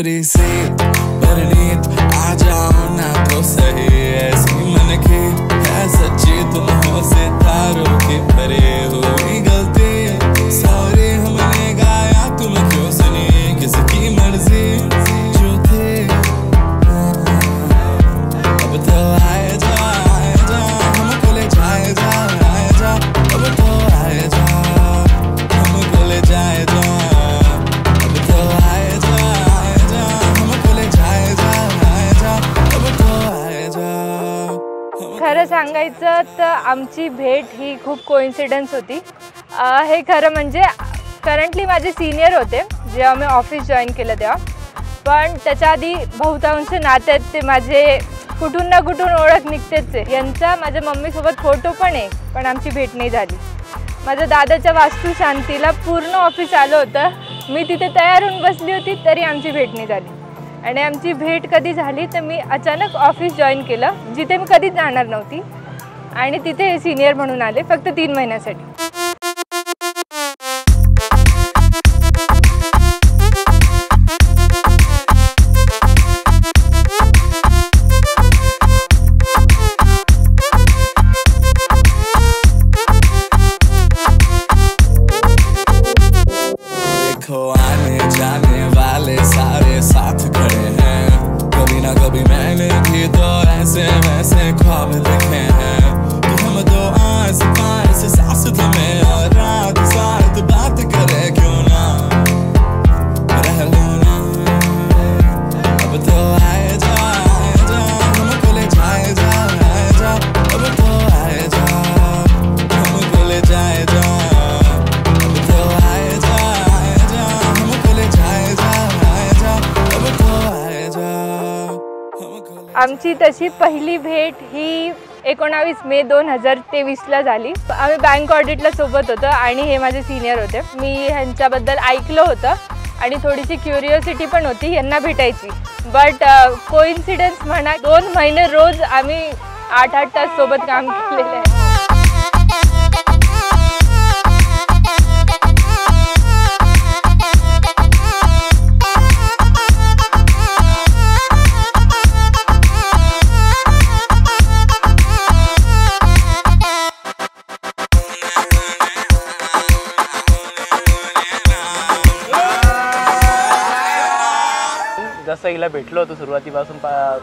Memory से परनीत आ जाओ ना तो सही, ऐसी मन की है सच्ची तुम हो सितारों की भरे हुई गलती। सॉरी हमने गाया तुम क्यों सुनी, किसकी मर्जी जो थे। अब तो आए जा हमको ले जाए जा, अब तो आए जा हमको ले जाए जा, अब तो आए जा हमको ले जाए जा, अब तो आए जा। खरं सांगायचं तर आमची भेट ही खूप कोइन्सिडन्स होती। हे खरं म्हणजे करंटली माझे सिनियर होते जेव्हा मी ऑफिस जॉईन केलं तेव्हा, पण त्याच्या आधी बहुतांश नात्यात ते माझे कुठून ना कुठून ओळख निघतेच आहे। यांचा माझ्या मम्मीसोबत फोटो पण आहे, पण आमची भेट नाही झाली। माझ्या दादाच्या वास्तुशांतीला पूर्ण ऑफिस आलं होतं, मी तिथे तयार होऊन बसली होती तरी आमची भेट नाही झाली। आणि आमची भेट कधी झाली तर मी अचानक ऑफिस जॉईन केलं जिथे मी कधीच जाणार नव्हती, आणि तिथे सिनियर म्हणून आले फक्त 3 महिन्यासाठी। आने जाने वाले सारे साथ खड़े हैं, कभी ना कभी मैंने भी तो ऐसे वैसे ख्वाब देखे हैं कि हम दो आस पास सास में और रात साथ बात करे क्यों ना रह लो ना। अब तो आए जा हमको ले जाए जा, अब तो आए जा हमको ले जाए जा, अब तो आए जा हमको ले जाए जा, अब तो आए जा। आमची तशी पहिली भेट ही 19 मे 2023ला झाली। आम्ही बँक ऑडिटला सोबत होतो आणि हे माझे सिनियर होते। मी ह्यांच्याबद्दल ऐकलं होतं आणि थोडीशी क्युरिओसिटी पण होती यांना भेटायची, बट कोइन्सिडन्स म्हणा 2 महिने रोज आम्ही 8-8 तास सोबत काम केलेलं आहे। जसं हिला भेटलो होतो सुरुवातीपासून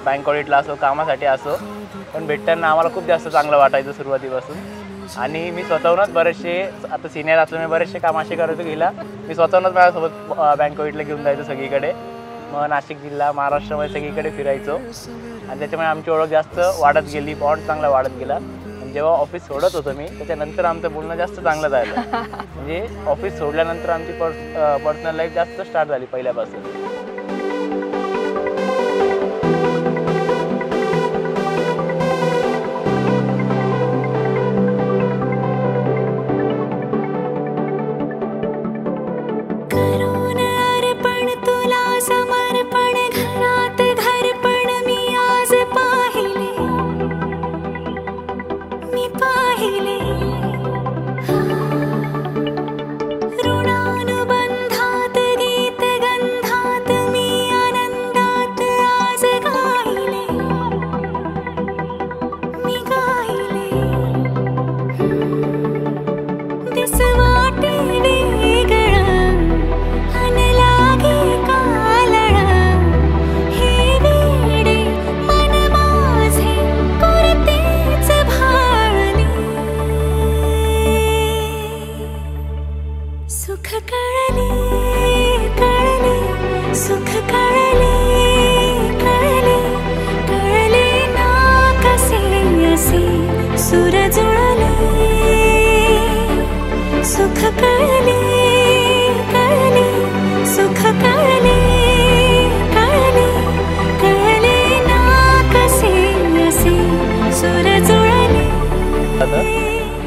बँक ऑडिटला असो कामासाठी असो, पण भेटताना आम्हाला खूप जास्त चांगलं वाटायचं सुरुवातीपासून। आणि मी स्वतःहूनच बरेचसे आता सिनियर असल्यामुळे बरेचसे काम असे करायचो की हिला मी स्वतःहूनच माझ्यासोबत बँक ऑडिटला घेऊन जायचो सगळीकडे, मग नाशिक जिल्हा महाराष्ट्रामध्ये सगळीकडे फिरायचो आणि त्याच्यामुळे आमची ओळख जास्त वाढत गेली, बॉन्ड चांगला वाढत गेला। आणि जेव्हा ऑफिस सोडत होतो मी त्याच्यानंतर आमचं बोलणं जास्त चांगलं झालं, म्हणजे ऑफिस सोडल्यानंतर आमची पर्सनल लाईफ जास्त स्टार्ट झाली पहिल्यापासून।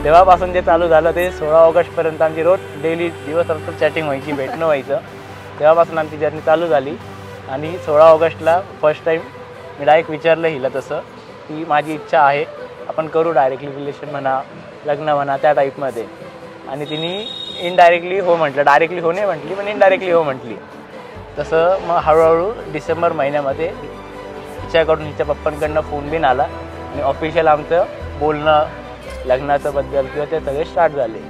तेव्हापासून जे चालू झालं ते 16 ऑगस्टपर्यंत आमची रोज डेली दिवसरात्र चॅटिंग व्हायची, भेटणं व्हायचं। तेव्हापासून आमची जर्नी चालू झाली आणि 16 ऑगस्टला फर्स्ट टाइम मी डायरेक्ट विचारलं हिला तसं की माझी इच्छा आहे आपण करू डायरेक्टली रिलेशन म्हणा लग्न म्हणा त्या टाईपमध्ये, आणि तिने इनडायरेक्टली हो म्हटलं, डायरेक्टली हो नाही म्हटली पण इनडायरेक्टली हो म्हटली। तसं मग हळूहळू डिसेंबर महिन्यामध्ये हिच्याकडून हिच्या पप्पांकडनं फोन बिन आला आणि ऑफिशियल आमचं बोलणं लग्नाचं बद्दल किंवा ते सगळे स्टार्ट झाले.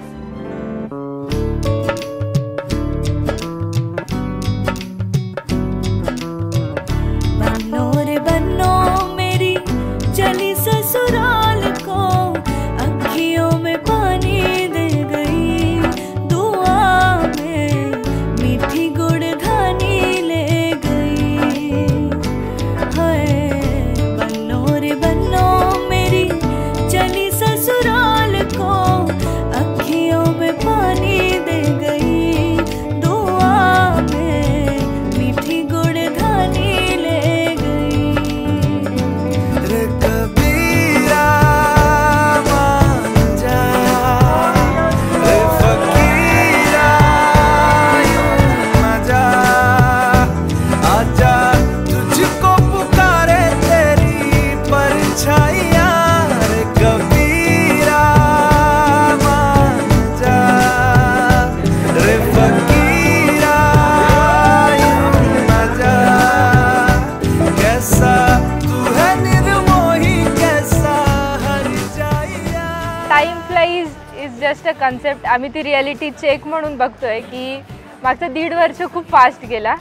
Just a concept. आम्ही ती रियालिटी चेक म्हणून बघतोय की मागचं 1.5 वर्ष खूप फास्ट गेला.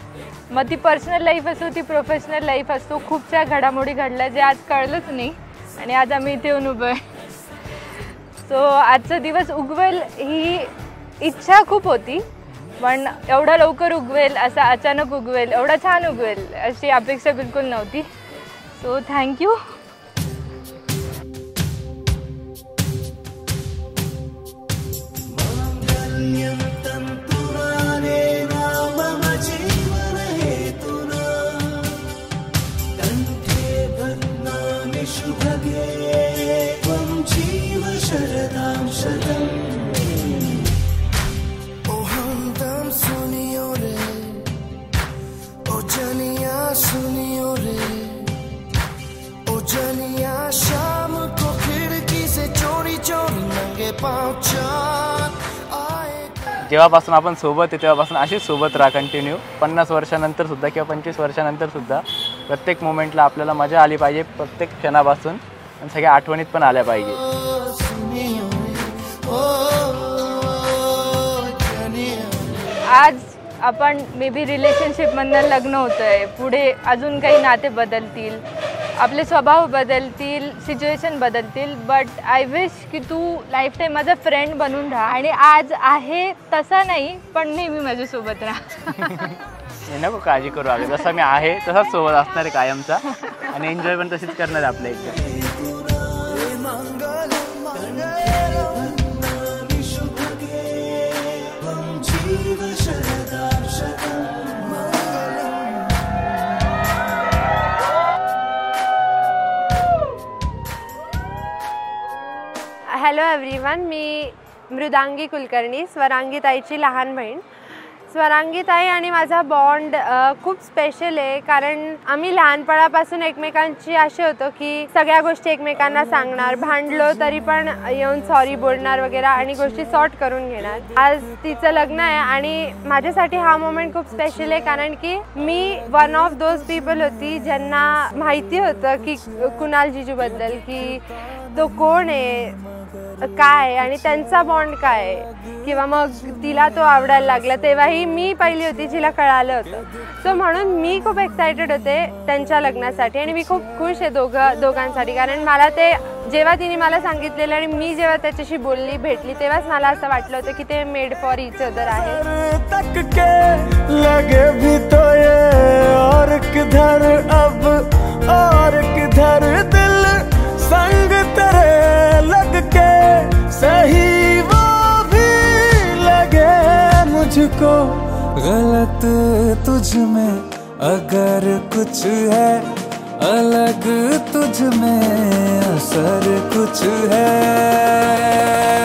मग ती पर्सनल लाईफ असो ती प्रोफेशनल लाईफ असतो, खूपशा घडामोडी घडल्या जे आज कळलंच नाही आणि आज आम्ही इथे येऊन उभं आहे. सो आजचा दिवस उगवेल ही इच्छा खूप होती, पण एवढा लवकर उगवेल, असा अचानक उगवेल, एवढा छान उगवेल अशी अपेक्षा बिलकुल नव्हती. So thank you. जेव्हापासून आपण सोबत आहे तेव्हापासून अशीच सोबत राहा कंटिन्यू. 50 वर्षानंतर सुद्धा किंवा 25 वर्षानंतर सुद्धा प्रत्येक मोमेंटला आपल्याला मजा आली पाहिजे, प्रत्येक क्षणापासून, आणि सगळ्या आठवणीत पण आल्या पाहिजे. आज आपण मे बी रिलेशनशिपमधनं लग्न होतं आहे, पुढे अजून काही नाते बदलतील, आपले स्वभाव बदलतील, सिच्युएशन बदलतील, बट आय विश की तू लाईफ टाईम माझा फ्रेंड बनून राहा. आणि आज आहे तसा नाही, पण नेहमी माझ्यासोबत राहा. नको काळजी करू, आले जसा मी आहे तसाच सोबत असणार आहे कायमचा, आणि एन्जॉय पण तशीच करणार आहे आपल्या इथे. हॅलो एव्हरीवन, मी मृदांगी कुलकर्णी, स्वरांगी ताईची लहान बहीण. स्वरांगी ताई आणि माझा बॉन्ड खूप स्पेशल आहे, कारण आम्ही लहानपणापासून एकमेकांची असे होतो की सगळ्या गोष्टी एकमेकांना सांगणार, भांडलो तरी पण येऊन सॉरी बोलणार वगैरे आणि गोष्टी सॉर्ट करून घेणार. आज तिचं लग्न आहे आणि माझ्यासाठी हा मोमेंट खूप स्पेशल आहे, कारण की मी वन ऑफ दोज पीपल होती ज्यांना माहिती होतं की कुणाल जिजूबद्दल, की तो कोण आहे, काय, आणि त्यांचा बॉन्ड काय आहे, किंवा मग तिला तो आवडायला लागला तेव्हाही मी पहिली होती जिला कळालं होतं. सो म्हणून मी खूप एक्सायटेड होते त्यांच्या लग्नासाठी, आणि मी खूप खुश आहे दोघांसाठी, कारण मला ते जेव्हा तिने मला सांगितलेलं आणि मी जेव्हा त्याच्याशी बोलली भेटली तेव्हाच मला असं वाटलं होतं की ते मेड फॉर इच अदर आहे. संग तेरे लग के सही वो भी लगे मुझको, गलत तुझ में अगर कुछ है, अलग तुझ में असर कुछ है.